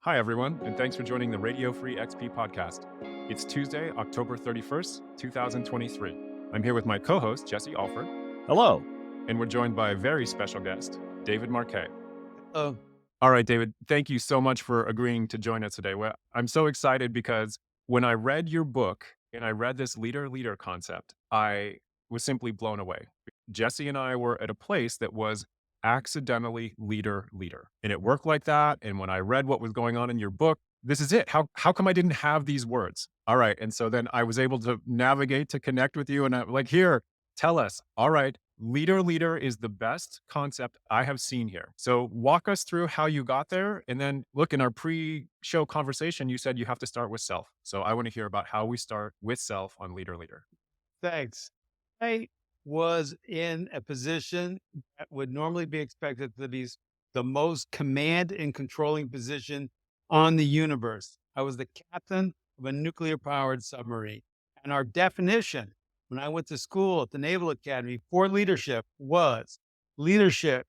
Hi, everyone, and thanks for joining the Radio Free XP podcast. It's Tuesday, October 31st, 2023. I'm here with my co host, Jesse Alford. Hello. And we're joined by a very special guest, David Marquet. Hello. All right, David, thank you so much for agreeing to join us today. Well, I'm so excited because when I read your book and I read this leader concept, I was simply blown away. Jesse and I were at a place that was accidentally leader. And it worked like that. And when I read what was going on in your book, this is it. How come I didn't have these words? All right. And so then I was able to navigate to connect with you. And I'm like, here, tell us. All right. Leader is the best concept I have seen here. So walk us through how you got there. And then look, in our pre-show conversation, you said you have to start with self. So I want to hear about how we start with self on leader. Thanks. I was in a position that would normally be expected to be the most command and controlling position on the universe. I was the captain of a nuclear powered submarine. And our definition when I went to school at the Naval Academy for leadership was leadership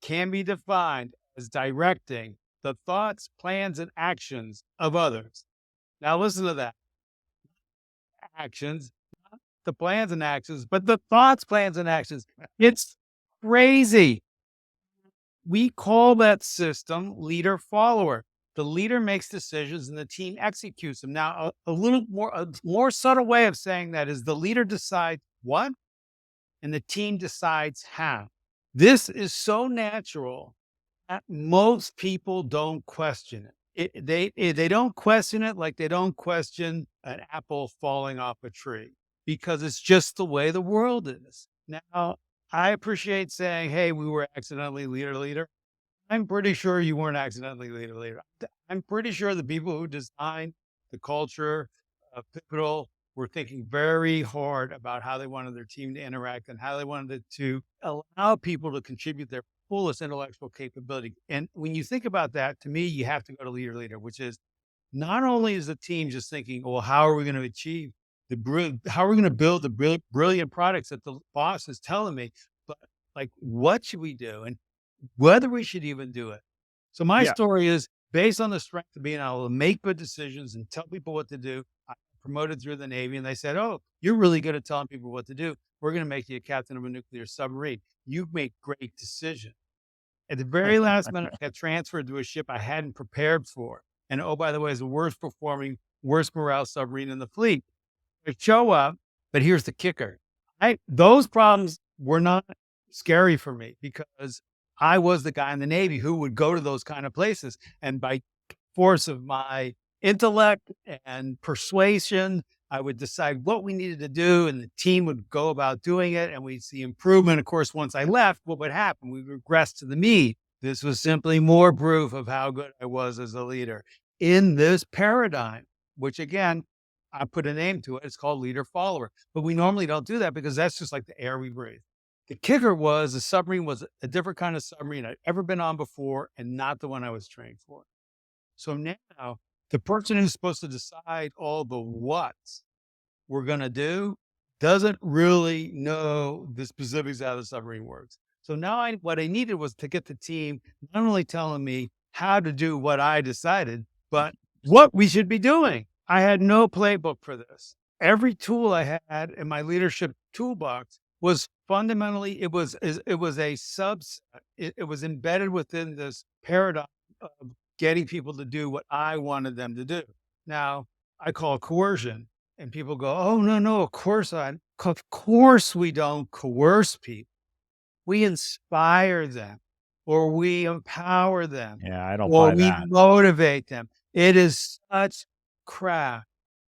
can be defined as directing the thoughts, plans, and actions of others. Now listen to that. Actions, not the plans and actions, but the thoughts, plans, and actions. It's crazy. We call that system leader follower. The leader makes decisions and the team executes them. Now, a more subtle way of saying that is the leader decides what and the team decides how. This is so natural that most people don't question it. They don't question it like they don't question an apple falling off a tree because it's just the way the world is. Now, I appreciate saying, hey, we were accidentally leader. I'm pretty sure you weren't accidentally leader. I'm pretty sure the people who designed the culture of Pivotal were thinking very hard about how they wanted their team to interact and how they wanted to allow people to contribute their fullest intellectual capability. And when you think about that, to me, you have to go to leader, which is not only is the team just thinking, well, how are we going to achieve how are we going to build the brilliant products that the boss is telling me, but like, what should we do? And whether we should even do it. So my story is based on the strength of being able to make good decisions and tell people what to do. I promoted through the Navy and they said, oh, you're really good at telling people what to do. We're going to make you a captain of a nuclear submarine. You make great decisions. At the very last minute, I got transferred to a ship I hadn't prepared for. And oh, by the way, it's the worst performing, worst morale submarine in the fleet. I show up, but here's the kicker. Those problems were not scary for me because I was the guy in the Navy who would go to those kind of places. And by force of my intellect and persuasion, I would decide what we needed to do and the team would go about doing it and we'd see improvement. Of course, once I left, what would happen? We regressed to the mean. This was simply more proof of how good I was as a leader in this paradigm, which again, I put a name to it. It's called leader follower. But we normally don't do that because that's just like the air we breathe. The kicker was the submarine was a different kind of submarine I'd ever been on before and not the one I was trained for. So now the person who's supposed to decide all the what's we're going to do doesn't really know the specifics of how the submarine works. So now what I needed was to get the team not only telling me how to do what I decided, but what we should be doing. I had no playbook for this. Every tool I had in my leadership toolbox was fundamentally, it was a subset. It was embedded within this paradigm of getting people to do what I wanted them to do. Now, I call it coercion. And people go, oh, no, of course we don't coerce people. We inspire them or we empower them. Yeah, I don't or buy we that. motivate them. It is such crap.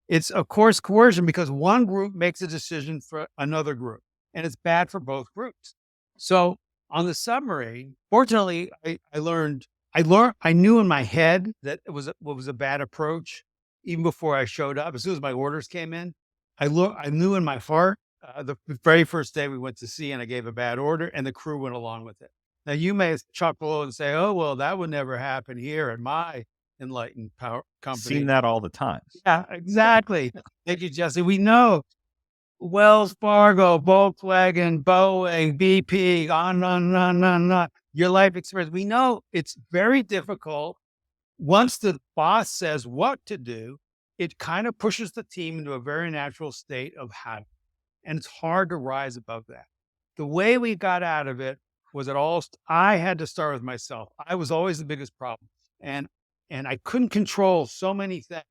It's, of course, coercion because one group makes a decision for another group. And it's bad for both groups. So on the submarine, fortunately, I knew in my head that it was what was a bad approach even before I showed up. As soon as my orders came in, I knew in my heart the very first day we went to sea and I gave a bad order and the crew went along with it. Now you may chuckle and say, oh, well, that would never happen here at my enlightened power company. Seen that all the time. Yeah, exactly. Thank you, Jesse. We know Wells Fargo, Volkswagen, Boeing, BP, on. Your life experience. We know it's very difficult once the boss says what to do, it kind of pushes the team into a very natural state of habit. And it's hard to rise above that. The way we got out of it was I had to start with myself. I was always the biggest problem. And I couldn't control so many things,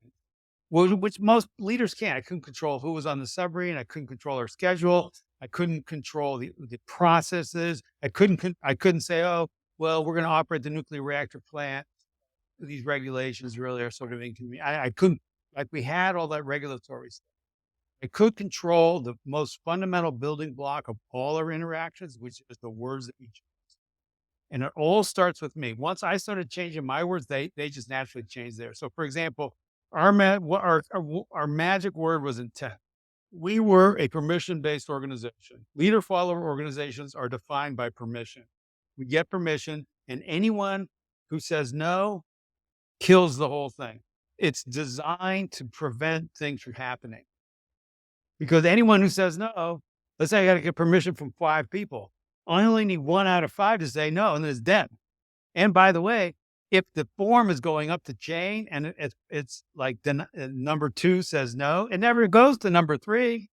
which most leaders can't. I couldn't control who was on the submarine. I couldn't control our schedule. I couldn't control the processes. I couldn't say, oh, well, we're going to operate the nuclear reactor plant. These regulations really are sort of inconvenient. I couldn't, like, we had all that regulatory stuff. I could control the most fundamental building block of all our interactions, which is the words that we choose. And it all starts with me. Once I started changing my words, they just naturally changed theirs. So, for example, our magic word was intent. We were a permission-based organization. Leader-follower organizations are defined by permission. We get permission, and anyone who says no kills the whole thing. It's designed to prevent things from happening. Because anyone who says no, let's say I got to get permission from 5 people. I only need 1 out of 5 to say no, and then it's dead. And by the way, if the form is going up the chain and it's like the number 2 says no, it never goes to number 3.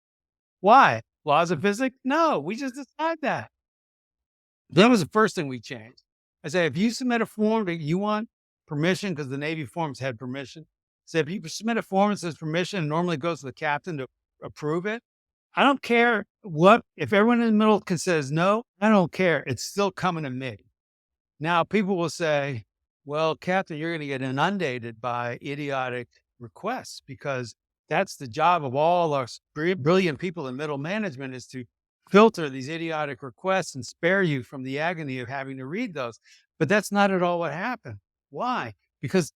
Why? Laws of physics? No, we just decide that. That was the first thing we changed. I say, if you submit a form that you want permission, because the Navy forms had permission. Say, if you submit a form that says permission, it normally goes to the captain to approve it. I don't care if everyone in the middle says no, I don't care. It's still coming to me. Now, people will say, well, Captain, you're going to get inundated by idiotic requests, because that's the job of all our brilliant people in middle management, is to filter these idiotic requests and spare you from the agony of having to read those. But that's not at all what happened. Why? Because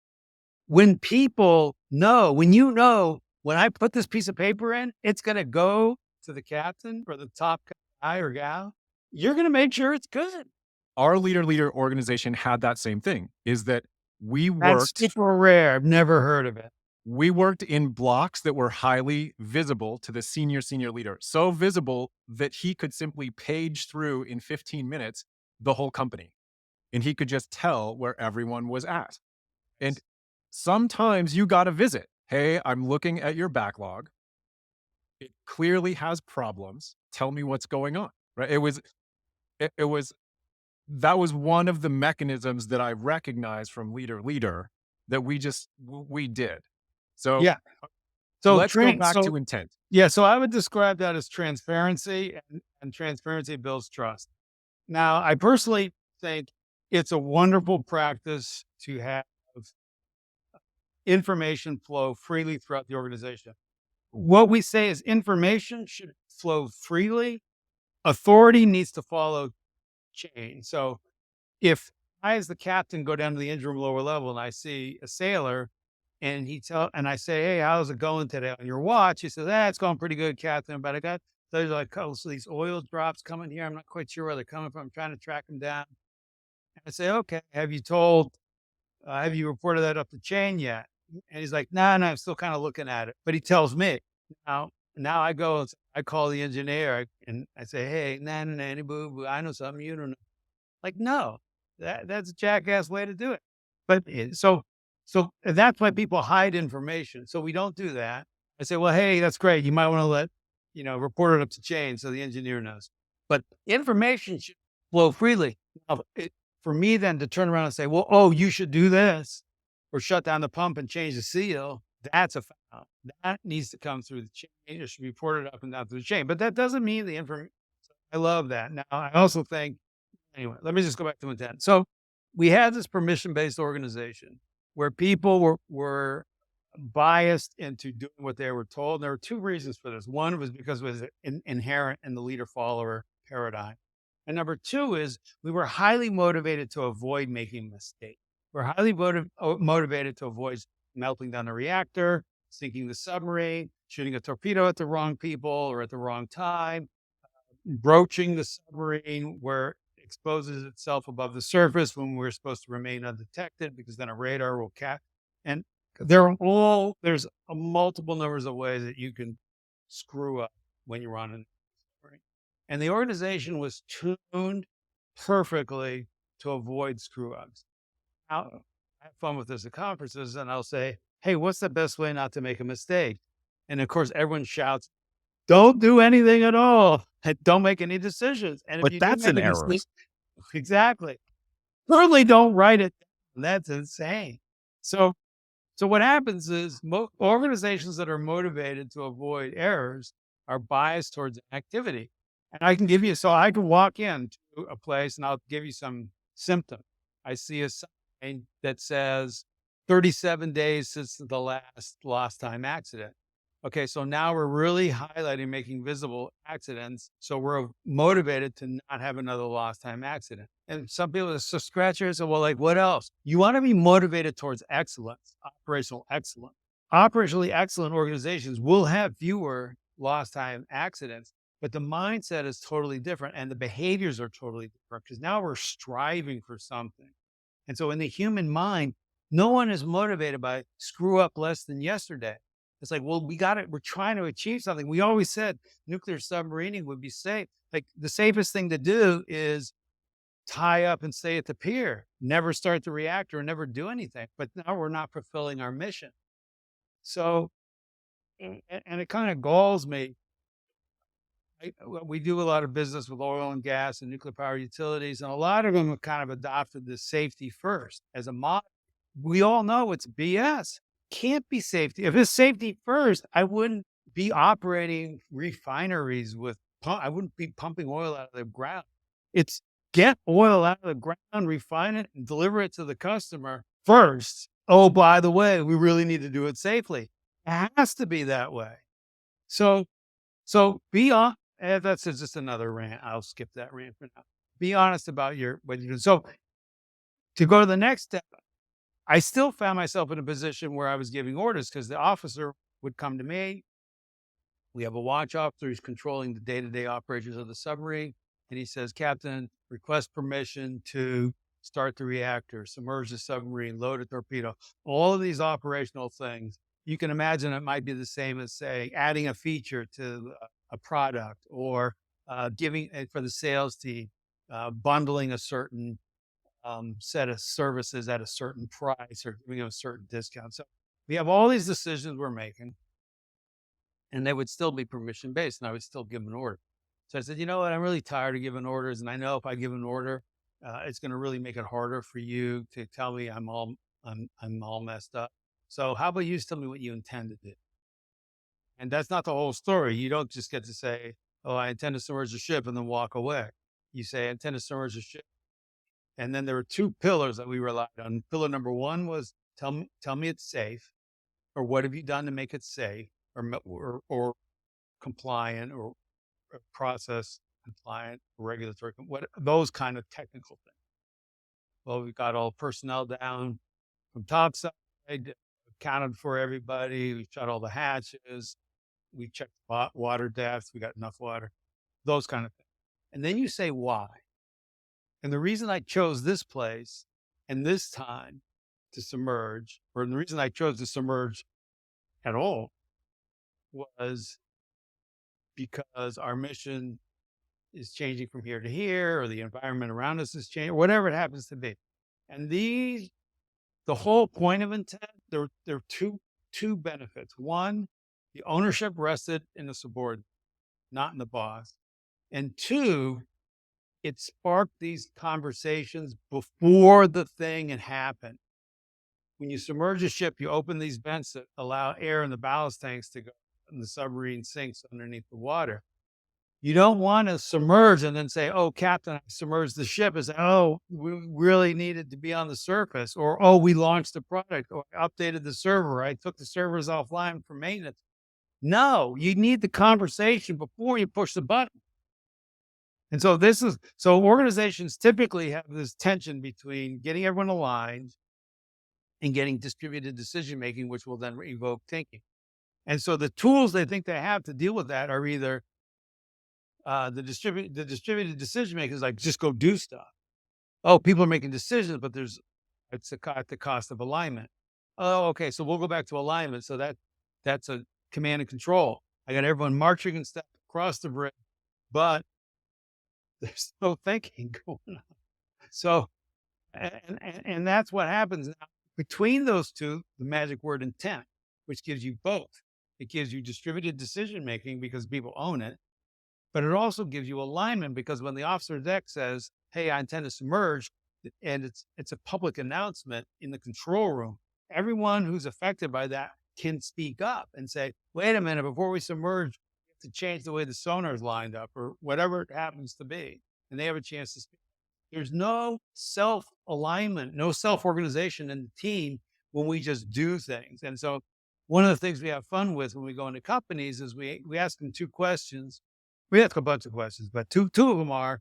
when people know, when I put this piece of paper in, it's going to go to the captain or the top guy or gal, you're going to make sure it's good. Our leader organization had that same thing, is that That's super rare. I've never heard of it. we worked in blocks that were highly visible to the senior leader, so visible that he could simply page through in 15 minutes the whole company, and he could just tell where everyone was at. And sometimes you got to visit. Hey, I'm looking at your backlog. It clearly has problems. Tell me what's going on. Right? It was that was one of the mechanisms that I recognized from leader that we did. So Yeah. So let's go back to intent. yeah, so I would describe that as transparency, and transparency builds trust. Now, I personally think it's a wonderful practice to have information flow freely throughout the organization. What we say is information should flow freely. Authority needs to follow chain. So if I, as the captain, go down to the engine room lower level and I see a sailor and I say, hey, how's it going today on your watch? He says, it's going pretty good, Captain. But I got there's like, oh, so these oil drops coming here. I'm not quite sure where they're coming from. I'm trying to track them down. And I say, okay, have you reported that up the chain yet? And he's like, no, I'm still kind of looking at it. But he tells me. Now I call the engineer and I say, hey, nanny boo boo, I know something you don't know. Like, no, that's a jackass way to do it. But so that's why people hide information. So we don't do that. I say, well, hey, that's great. You might want to report it up to chain so the engineer knows. But information should flow freely. Now, for me then to turn around and say, well, oh, you should do this, or shut down the pump and change the seal, that's a foul. That needs to come through the chain. It should be reported up and down through the chain. But that doesn't mean the information. I love that. Now, I also think, anyway, let me just go back to intent. So we had this permission-based organization where people were biased into doing what they were told. And there were 2 reasons for this. One was because it was inherent in the leader-follower paradigm. And number 2 is we were highly motivated to avoid making mistakes. We're highly motivated to avoid melting down the reactor, sinking the submarine, shooting a torpedo at the wrong people or at the wrong time, broaching the submarine where it exposes itself above the surface when we're supposed to remain undetected, because then a radar will catch. And there's a multiple numbers of ways that you can screw up when you're on a submarine. And the organization was tuned perfectly to avoid screw ups. Now, have fun with this at conferences, and I'll say, "Hey, what's the best way not to make a mistake?" And of course, everyone shouts, "Don't do anything at all. And don't make any decisions. And if But you do that's make an a error. mistake," exactly. Certainly don't write it down. That's insane. So so what happens is organizations that are motivated to avoid errors are biased towards activity. And I can give you, so I can walk into a place and I'll give you some symptoms. I see a sign that says 37 days since the last lost time accident. Okay, so now we're really highlighting, making visible accidents. So we're motivated to not have another lost time accident. And some people just scratch their head and say, well, like, what else? You want to be motivated towards excellence, operational excellence. Operationally excellent organizations will have fewer lost time accidents, but the mindset is totally different and the behaviors are totally different because now we're striving for something. And so in the human mind, no one is motivated by screw up less than yesterday. It's like, well, we got it. We're trying to achieve something. We always said nuclear submarining would be safe. Like the safest thing to do is tie up and stay at the pier, never start the reactor, and never do anything. But now we're not fulfilling our mission. So, and it kind of galls me. We do a lot of business with oil and gas and nuclear power utilities, and a lot of them have kind of adopted this safety first as a model. We all know it's BS. Can't be safety. If it's safety first, I wouldn't be operating refineries with I wouldn't be pumping oil out of the ground. It's get oil out of the ground, refine it, and deliver it to the customer first. Oh, by the way, we really need to do it safely. It has to be that way. So be on. That's just another rant. I'll skip that rant for now. Be honest about what you're doing. So to go to the next step, I still found myself in a position where I was giving orders because the officer would come to me. We have a watch officer who's controlling the day-to-day operations of the submarine. And he says, Captain, request permission to start the reactor, submerge the submarine, load a torpedo, all of these operational things. You can imagine it might be the same as, say, adding a feature to a product or giving for the sales team, bundling a certain set of services at a certain price or giving them a certain discount. So we have all these decisions we're making, and they would still be permission based, and I would still give an order. So I said, you know what? I'm really tired of giving orders, and I know if I give an order, it's going to really make it harder for you to tell me I'm all messed up. So how about you tell me what you intend to do? And that's not the whole story. You don't just get to say, "Oh, I intend to submerge the ship," and then walk away. You say, "I intend to submerge the ship." And then there were two pillars that we relied on. Pillar number one was tell me it's safe, or what have you done to make it safe, or compliant, or process compliant, regulatory, what those kind of technical things. Well, we got all personnel down from topside, accounted for everybody. We shut all the hatches. We checked water depth. We got enough water. Those kind of things. And then you say why. And the reason I chose this place and this time to submerge, or the reason I chose to submerge at all, was because our mission is changing from here to here, or the environment around us is changing, whatever it happens to be. And the whole point of intent, there are two benefits. One, the ownership rested in the subordinate, not in the boss. And two, it sparked these conversations before the thing had happened. When you submerge a ship, you open these vents that allow air in the ballast tanks to go, and the submarine sinks underneath the water. You don't want to submerge and then say, "Oh, Captain, I submerged the ship." Is, "Oh, we really needed to be on the surface," or, "Oh, we launched the product," or, "I updated the server. I took the servers offline for maintenance." No, you need the conversation before you push the button. And so organizations typically have this tension between getting everyone aligned and getting distributed decision making, which will then evoke thinking. And so the tools they think they have to deal with that are either the distributed decision makers, like, just go do stuff. Oh, people are making decisions, but it's at the cost of alignment. Oh, okay, so we'll go back to alignment. So that's a command and control. I got everyone marching and step across the bridge, but there's no thinking going on. So, and that's what happens now. Between those two, the magic word intent, which gives you both. It gives you distributed decision making because people own it, but it also gives you alignment because when the officer deck says, "Hey, I intend to submerge," and it's a public announcement in the control room, everyone who's affected by that can speak up and say, "Wait a minute, before we submerge, we have to change the way the sonar is lined up," or whatever it happens to be, and they have a chance to speak. There's no self alignment, no self organization in the team when we just do things. And so, one of the things we have fun with when we go into companies is we ask them two questions. We ask a bunch of questions, but two of them are,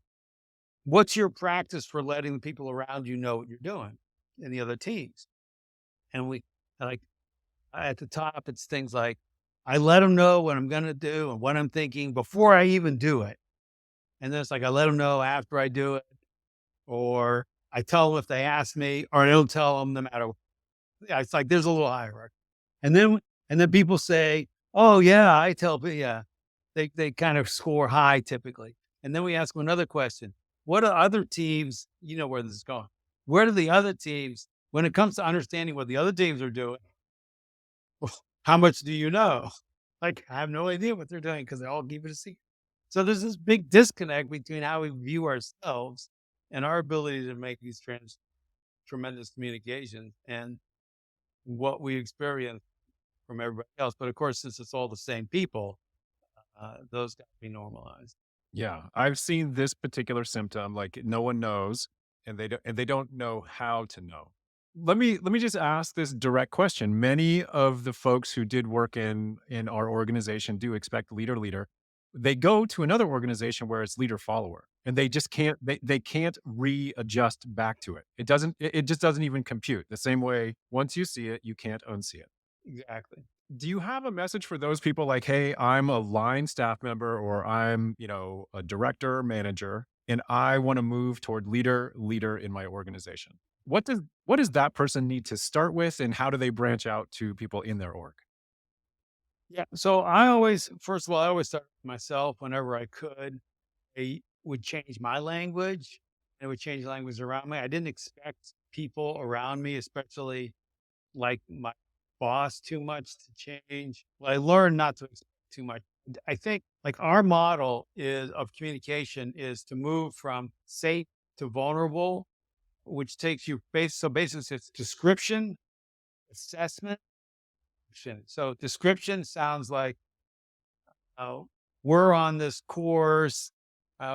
what's your practice for letting the people around you know what you're doing in the other teams? And we like at the top, it's things like, I let them know what I'm going to do and what I'm thinking before I even do it. And then it's like, I let them know after I do it, or I tell them if they ask me, or I don't tell them no matter. Yeah, it's like there's a little hierarchy. And then people say, "Oh yeah, I tell people." Yeah, they kind of score high typically. And then we ask them another question: what are other teams? You know where this is going. Where do the other teams, when it comes to understanding what the other teams are doing? How much do you know? Like I have no idea what they're doing because they all keep it a secret. So there's this big disconnect between how we view ourselves and our ability to make these tremendous communications and what we experience from everybody else. But of course, since it's all the same people, those got to be normalized. Yeah, I've seen this particular symptom, like no one knows and they don't know how to know. Let me just ask this direct question. Many of the folks who did work in our organization do expect leader. They go to another organization where it's leader follower and they just can't they can't readjust back to it. It just doesn't even compute. The same way once you see it, you can't unsee it. Exactly. Do you have a message for those people like, "Hey, I'm a line staff member or I'm, a director, manager, and I wanna move toward leader in my organization." What does that person need to start with, and how do they branch out to people in their org? Yeah. So I always, first of all, I always start with myself whenever I could. I would change my language and it would change the language around me. I didn't expect people around me, especially like my boss, too much to change. Well, I learned not to expect too much. I think like our model is of communication is to move from safe to vulnerable, which takes you so basically it's description, assessment, action. So description sounds like, oh, we're on this course.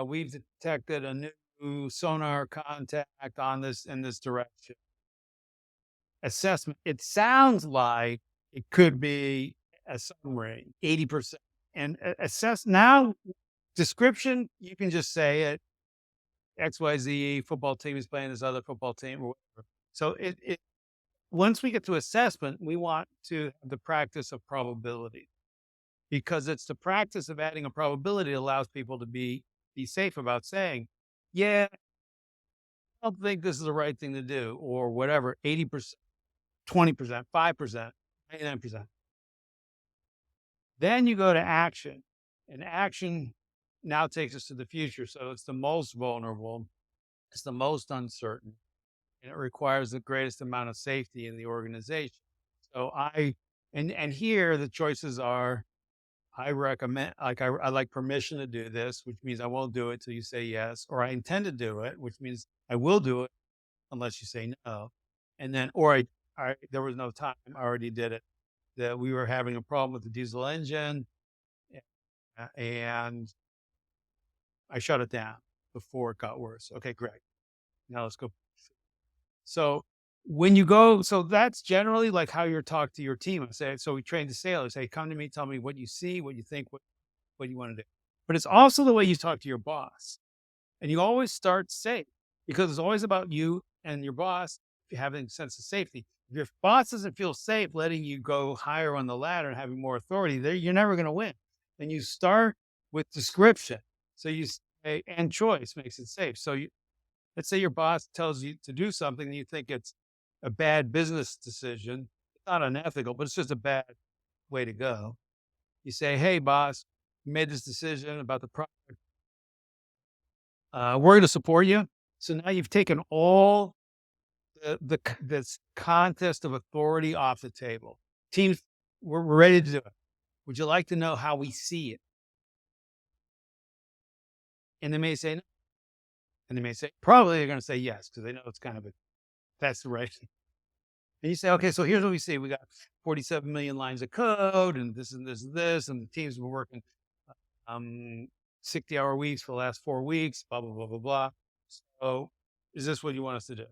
We've detected a new sonar contact on this in this direction. Assessment. It sounds like it could be a summary, 80%. And assess now description, you can just say it. XYZ football team is playing this other football team or whatever. So it once we get to assessment, we want to have the practice of probability because it's the practice of adding a probability that allows people to be safe about saying, yeah, I don't think this is the right thing to do, or whatever, 80%, 20%, 5%, 99%. Then you go to action, and action now takes us to the future. So it's the most vulnerable, it's the most uncertain, and it requires the greatest amount of safety in the organization. So and here the choices are I recommend, like, I like permission to do this, which means I won't do it till you say yes, or I intend to do it, which means I will do it unless you say no. And then, or there was no time. I already did it. That we were having a problem with the diesel engine and I shut it down before it got worse. Okay, great. Now let's go. So when you go, so that's generally like how you're talk to your team. I say, so we train the sailors, say, come to me, tell me what you see, what you think, what you want to do. But it's also the way you talk to your boss. And you always start safe because it's always about you and your boss having a sense of safety. If your boss doesn't feel safe letting you go higher on the ladder and having more authority, there you're never going to win. And you start with description. So you say, and choice makes it safe. So let's say your boss tells you to do something and you think it's a bad business decision. It's not unethical, but it's just a bad way to go. You say, hey, boss, you made this decision about the product. We're going to support you. So now you've taken all this contest of authority off the table. Teams, we're ready to do it. Would you like to know how we see it? And they may say no. And they may say, probably they're going to say yes, because they know it's kind of a, that's the right. And you say, okay, so here's what we see. We got 47 million lines of code and this and this and this, and the teams were working um 60-hour weeks for the last 4 weeks, blah, blah, blah, blah, blah. So is this what you want us to do?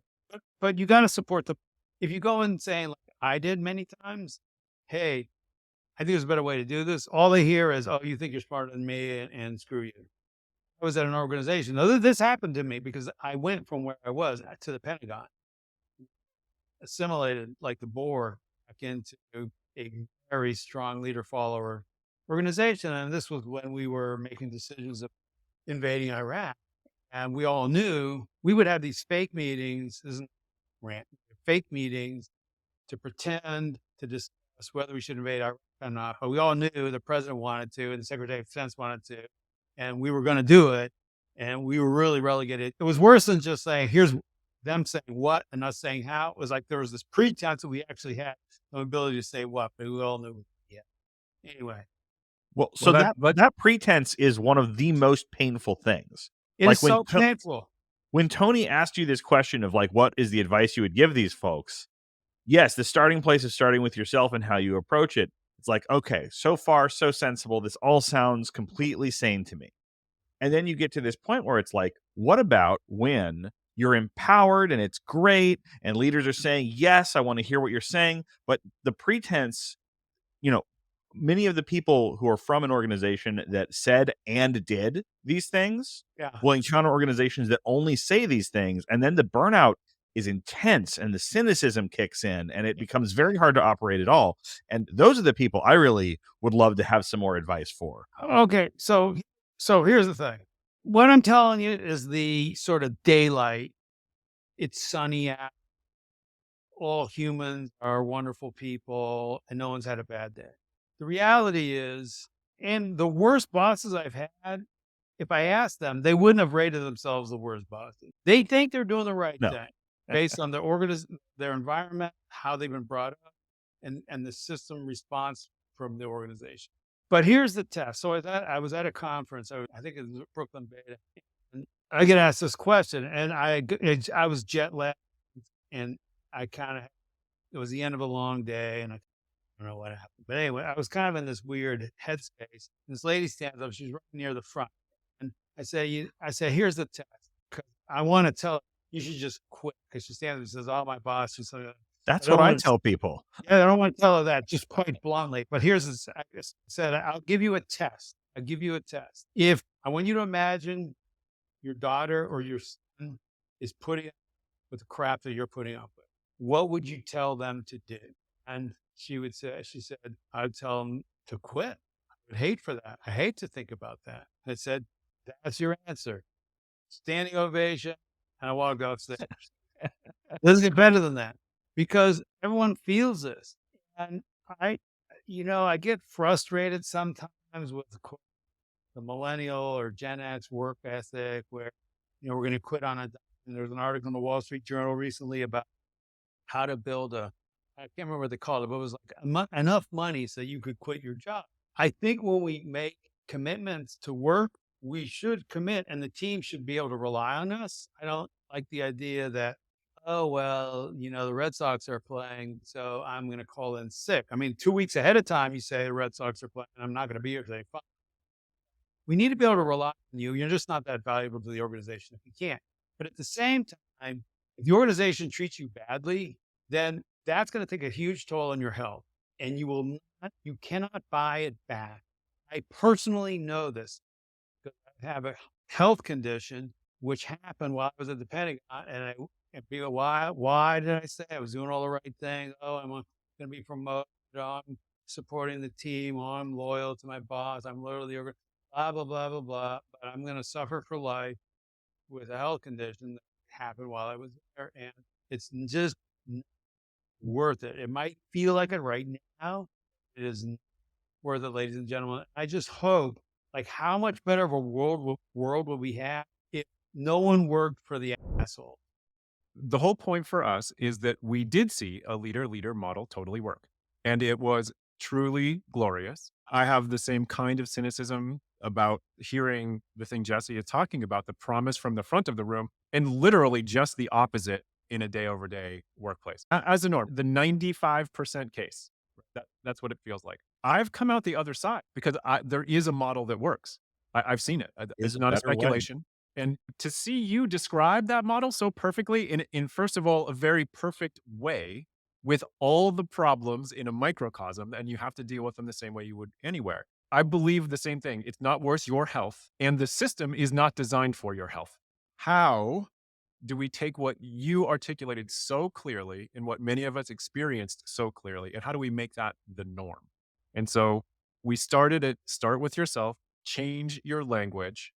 But you got to support the, if you go in saying, like I did many times, hey, I think there's a better way to do this. All they hear is, oh, you think you're smarter than me and screw you. I was at an organization. Now, this happened to me because I went from where I was to the Pentagon, assimilated like the boar back into a very strong leader follower organization. And this was when we were making decisions of invading Iraq. And we all knew we would have these fake meetings, isn't rant, fake meetings to pretend to discuss whether we should invade Iraq or not. But we all knew the president wanted to, and the Secretary of Defense wanted to, and we were going to do it. And we were really relegated. It was worse than just saying, here's them saying what and us saying how. It was like there was this pretense that we actually had no ability to say what, but we all knew. Yeah. Anyway, Well, Well, so that pretense is one of the most painful things. it Like is so painful. When Tony asked you this question of like, what is the advice you would give these folks? Yes, the starting place is starting with yourself and how you approach it. It's like, okay, so far, so sensible. This all sounds completely sane to me. And then you get to this point where it's like, what about when you're empowered and it's great and leaders are saying, yes, I want to hear what you're saying, but the pretense, you know, many of the people who are from an organization that said and did these things Yeah. will encounter organizations that only say these things, and then the burnout is intense and the cynicism kicks in and it becomes very hard to operate at all. And those are the people I really would love to have some more advice for. Okay. So here's the thing. What I'm telling you is the sort of daylight. It's sunny out. All humans are wonderful people and no one's had a bad day. The reality is, and the worst bosses I've had, if I asked them, they wouldn't have rated themselves the worst bosses. They think they're doing the right No. thing based on their environment, how they've been brought up, and the system response from the organization. But here's the test. So I was at a conference, I think it was Brooklyn Beta, and I get asked this question, and I was jet lagged, and I kind of, it was the end of a long day, and I don't know what happened. But anyway, I was kind of in this weird headspace. And this lady stands up, she's right near the front. And I say, here's the test. 'Cause I want to tell her, you should just quit. Because she stands up and says, oh, my boss. She's like, That's I what don't I wanna tell people. yeah, I don't want to tell her that just quite bluntly. But here's this, I just said, I'll give you a test. I'll give you a test. If I want you to imagine your daughter or your son is putting up with the crap that you're putting up with, what would you tell them to do? And she said, I'd tell them to quit. I would hate for that. I hate to think about that. I said, that's your answer. Standing ovation. And I walked upstairs. Doesn't get better than that because everyone feels this. And I get frustrated sometimes with the millennial or Gen X work ethic where, we're going to quit on a dime. And there's an article in the Wall Street Journal recently about how to build I can't remember what they called it, but it was like enough money so you could quit your job. I think when we make commitments to work, we should commit and the team should be able to rely on us. I don't like the idea that, oh, well, the Red Sox are playing, so I'm going to call in sick. I mean, 2 weeks ahead of time, you say the Red Sox are playing, and I'm not going to be here today. Fine. We need to be able to rely on you. You're just not that valuable to the organization if you can't. But at the same time, if the organization treats you badly, then that's going to take a huge toll on your health, and you cannot buy it back. I personally know this because I have a health condition which happened while I was at the Pentagon, and why did I say I was doing all the right things? Oh, I'm going to be promoted. Oh, I'm supporting the team. Oh, I'm loyal to my boss. I'm loyal to the organization. Blah blah blah blah blah. But I'm going to suffer for life with a health condition that happened while I was there, and it's just not worth it. It might feel like it right now. It is not worth it, ladies and gentlemen. I just hope, how much better of a world would we have if no one worked for the asshole? the whole point for us is that we did see a leader-leader model totally work, and it was truly glorious. I have the same kind of cynicism about hearing the thing Jesse is talking about, the promise from the front of the room, and literally just the opposite in a day-over-day workplace. As a norm, the 95% case, that's what it feels like. I've come out the other side because there is a model that works. I've seen it. Is It's a not a better way. speculation. And to see you describe that model so perfectly in first of all, a very perfect way with all the problems in a microcosm, and you have to deal with them the same way you would anywhere. I believe the same thing. It's not worth your health, and the system is not designed for your health. How do we take what you articulated so clearly and what many of us experienced so clearly, and how do we make that the norm? And so we started at start with yourself, change your language,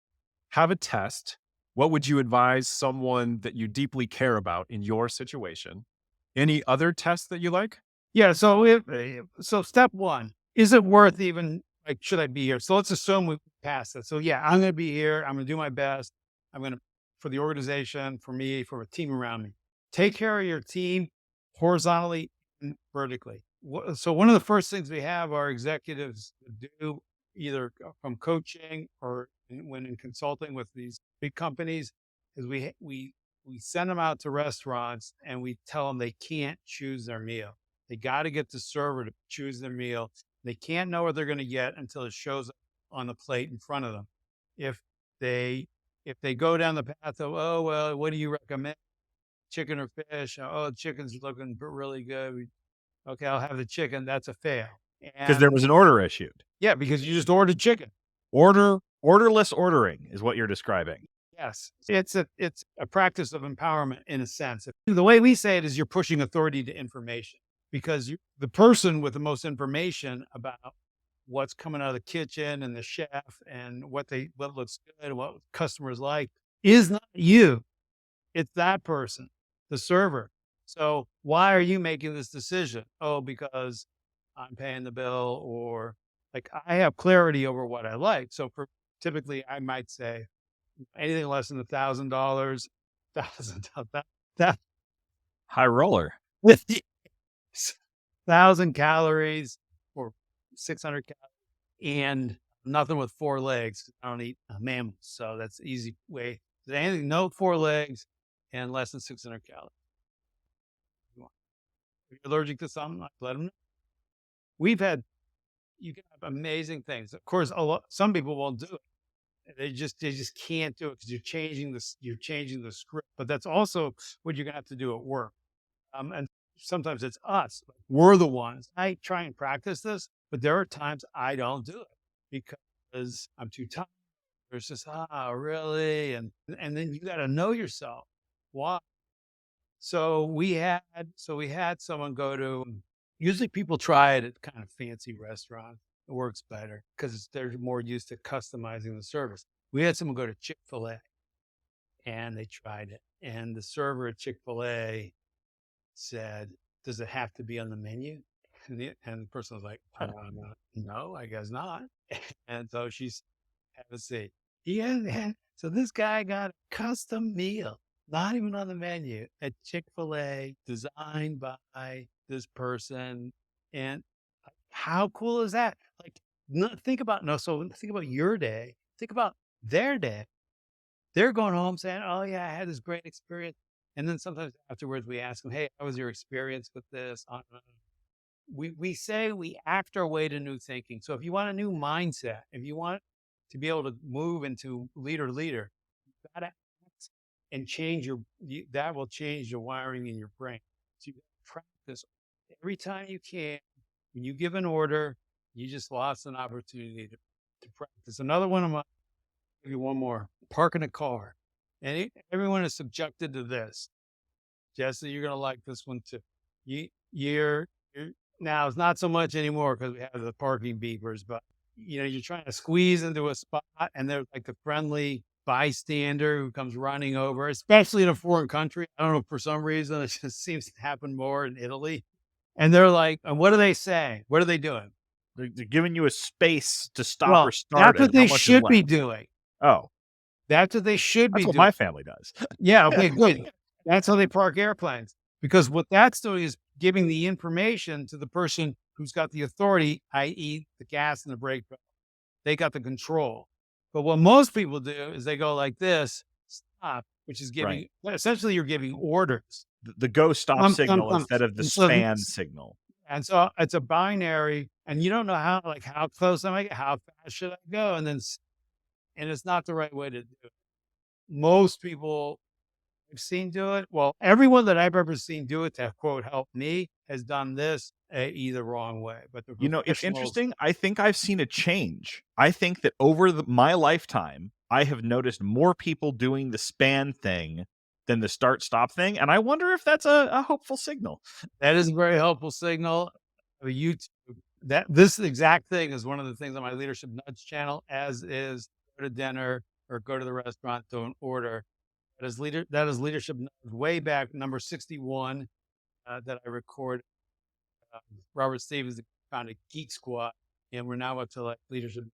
have a test. What would you advise someone that you deeply care about in your situation? Any other tests that you like? Yeah. So step one, is it worth even like, should I be here? So let's assume we passed it. So yeah, I'm going to be here. I'm going to do my best. I'm going to, for the organization, for me, for a team around me, take care of your team horizontally and vertically. So one of the first things we have our executives do, either from coaching or when in consulting with these big companies, is we send them out to restaurants and we tell them they can't choose their meal. They got to get the server to choose their meal. They can't know what they're going to get until it shows up on the plate in front of them. If they if they go down the path of, oh well, what do you recommend? Chicken or fish? Oh, chicken's looking really good. Okay, I'll have the chicken. That's a fail. Because there And was an order issued. yeah, because you just ordered chicken. Orderless ordering is what you're describing. Yes, it's a practice of empowerment in a sense. The way we say it is you're pushing authority to information because the person with the most information about what's coming out of the kitchen and the chef and what looks good, what customers like is not you. It's that person, the server. So why are you making this decision? Oh, because I'm paying the bill, or like I have clarity over what I like. So for typically I might say anything less than $1,000, that High roller. with 1,000 calories or 600 calories and nothing with 4 legs. I don't eat mammals, so that's the easy way. Anything no 4 legs and less than 600 calories. If you're allergic to something, let them know. You can have amazing things. Of course, some people won't do it. They just can't do it because you're changing the script. But that's also what you're gonna have to do at work. And sometimes it's us. We're the ones. I try and practice this, but there are times I don't do it because I'm too tired. It's just, really? And then you got to know yourself. Why? So we had someone go to, usually people try it at kind of fancy restaurants. It works better because they're more used to customizing the service. We had someone go to Chick-fil-A and they tried it. And the server at Chick-fil-A said, does it have to be on the menu? And the person was like, no, I guess not. And so she's, have a seat. Yeah. So this guy got a custom meal, not even on the menu, at Chick-fil-A, designed by this person. And how cool is that? Like, think about your day. Think about their day. They're going home saying, oh yeah, I had this great experience. And then sometimes afterwards we ask them, hey, how was your experience with this? We act our way to new thinking. So if you want a new mindset, if you want to be able to move into leader, you gotta act and that will change the wiring in your brain. So you gotta practice every time you can. When you give an order, you just lost an opportunity to practice. Another one of my, give you one more, parking a car. And everyone is subjected to this. Jesse, you're going to like this one too. You're now it's not so much anymore because we have the parking beepers, but you're trying to squeeze into a spot and there's like the friendly bystander who comes running over, especially in a foreign country. I don't know, for some reason, it just seems to happen more in Italy. And they're like, and what do they say? What are they doing? They're giving you a space to stop or start. That's what they should be doing. Oh, that's what they should be that's what doing. my family does. Yeah. Okay, good. That's how they park airplanes. Because what that's doing is giving the information to the person who's got the authority, i.e., the gas and the brake pedal. They got the control. But what most people do is they go like this, stop, which is Right. giving essentially you're giving orders. The go stop signal Come. instead of the And so, span signal. and so it's a binary, and you don't know how close am I? How fast should I go? And it's not the right way to do it. Most people I've seen do it. Well, everyone that I've ever seen do it to quote help me has done this either wrong way. But the You know, it's professionals, interesting. I think I've seen a change. I think that over my lifetime, I have noticed more people doing the span thing than the start stop thing. And I wonder if that's a hopeful signal. that is a very helpful signal. YouTube that this exact thing is one of the things on my Leadership Nudge channel, as is go to dinner or go to the restaurant, don't order. That is Leadership Nudge way back, number 61 that I recorded. Robert Stevens founded Geek Squad, and we're now up to like Leadership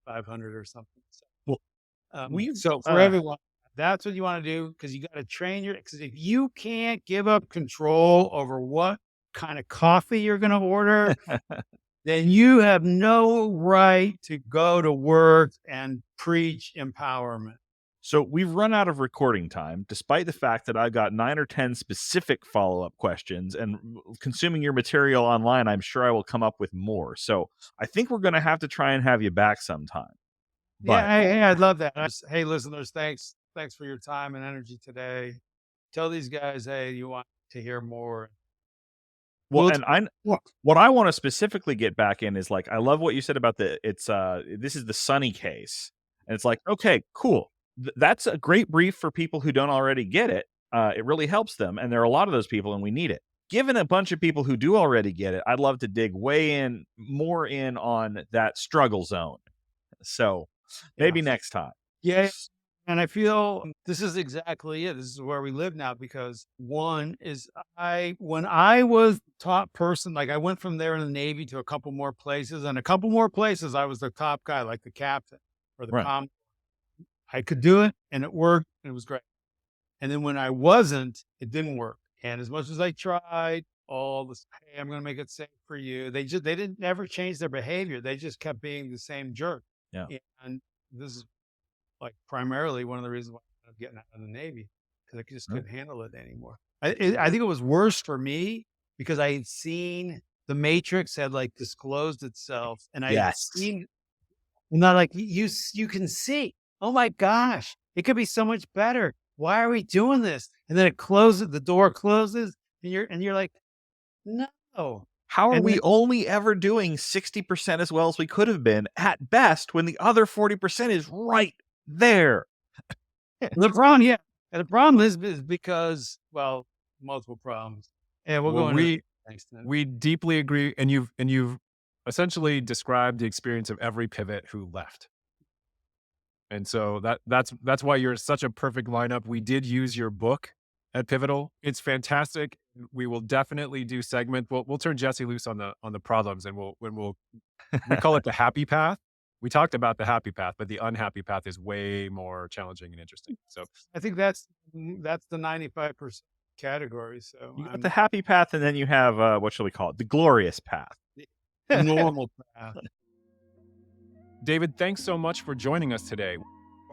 500 or something. So, Well, we've so for everyone, that's what you want to do, because you got to train because if you can't give up control over what kind of coffee you're going to order, then you have no right to go to work and preach empowerment. So we've run out of recording time, despite the fact that I got 9 or 10 specific follow-up questions, and consuming your material online, I'm sure I will come up with more. So I think we're going to have to try and have you back sometime. But Yeah, hey, I'd love that. Hey, listeners, thanks for your time and energy today. Tell these guys, hey, you want to hear more. well, and what I want to specifically get back in is like, I love what you said about this is the Sunny case. And it's like, okay, cool. That's a great brief for people who don't already get it. It really helps them. And there are a lot of those people and we need it. Given a bunch of people who do already get it, I'd love to dig more in on that struggle zone. So maybe next time. Yeah. And I feel this is exactly it. This is where we live now, because one is when I was top person, like I went from there in the Navy to a couple more places, and a couple more places I was the top guy, like the captain or the Right. I could do it and it worked and it was great. And then when I wasn't, it didn't work. And as much as I tried, all this, hey, I'm going to make it safe for you. They didn't never change their behavior. They just kept being the same jerk. Yeah. And this is like primarily one of the reasons why I ended up getting out of the Navy, because I just couldn't handle it anymore. I think it was worse for me because I had seen the Matrix had like disclosed itself, and I had Yes. seen, not like you can see, oh my gosh, it could be so much better. Why are we doing this? And then it closes, the door closes, and you're like, no. How are And we then- only ever doing 60% as well as we could have been at best when the other 40% is right there? The problem, yeah. And the problem is because, well, multiple problems. Yeah, we'll go into thanks, then. We deeply agree, and you've essentially described the experience of every pivot who left. And so that's why you're such a perfect lineup. We did use your book at Pivotal. It's fantastic. We will definitely do segment. We'll turn Jesse loose on the problems, and we call it the happy path. We talked about the happy path, but the unhappy path is way more challenging and interesting. So I think that's the 95% category. So You got the happy path, and then you have what shall we call it? The glorious path. normal path. David, thanks so much for joining us today.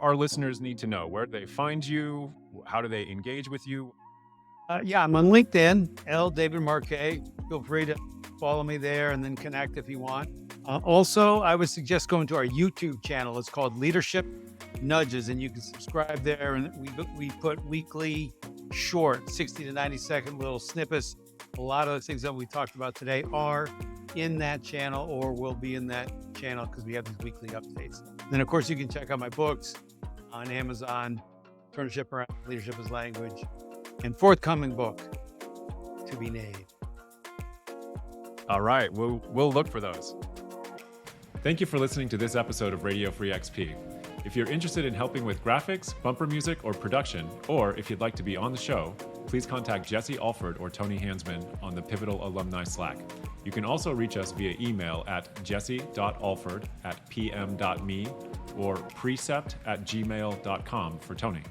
Our listeners need to know, where do they find you? How do they engage with you? Yeah, I'm on LinkedIn, David Marquet. Feel free to follow me there and then connect if you want. Also, I would suggest going to our YouTube channel. It's called Leadership Nudges, and you can subscribe there. And we put weekly short, 60 to 90 second little snippets. A lot of the things that we talked about today are in that channel or will be in that channel because we have these weekly updates. Then, of course, you can check out my books on Amazon, Internship Around Leadership as Language, and forthcoming book, To Be Named. All right, we'll look for those. Thank you for listening to this episode of Radio Free XP. If you're interested in helping with graphics, bumper music, or production, or if you'd like to be on the show, please contact Jesse Alford or Tony Hansmann on the Pivotal Alumni Slack. You can also reach us via email at jesse.alford@pm.me or precept@gmail.com for Tony.